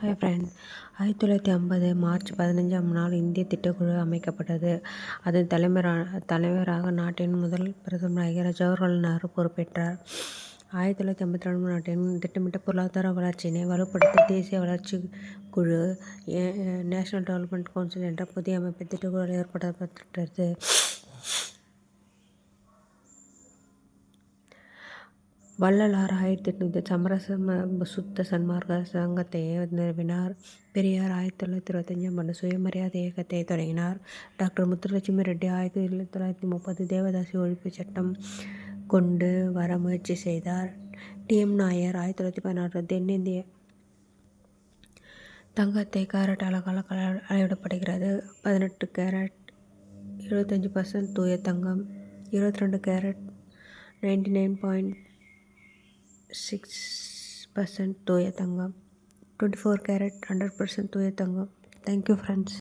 Hi friend. 1950 March 15ஆம் நாள் இந்திய திட்டக்குழு அமைக்கப்பட்டது. அதன் தலைவராக நாட்டின் முதல் பிரதமராகிய ஜவஹர்லால் நேரு பொறுப்பேற்றார். 1952 நாட்டின் திட்டமிட்ட பொருளாதார வளர்ச்சியினை வலுப்படுத்த தேசிய வளர்ச்சி குழு நேஷனல் டெவலப்மெண்ட் கவுன்சில் என்ற புதிய அமைப்பு திட்டக்குழு ஏற்படுத்தப்பட்டது. வள்ளலார் 1808 சமரச சுத்த சன்மார்க்க சங்கத்தை நிறுவினார். பெரியார் 1925ஆம் ஆண்டு சுயமரியாதை இயக்கத்தை தொடங்கினார். டாக்டர் முத்துலட்சுமி ரெட்டி 1930 தேவதாசி ஒழிப்பு சட்டம் கொண்டு வர முயற்சி செய்தார். டி.எம். நாயர் 1916 தென்னிந்திய தங்கத்தை கேரட் அலகால் அளவிடப்படுகிறது. 18 கேரட் 75% தூய தங்கம், 22 கேரட் 99.6% தூய தங்கம், 24 கேரட் 100% தூய தங்கம். Thank you friends.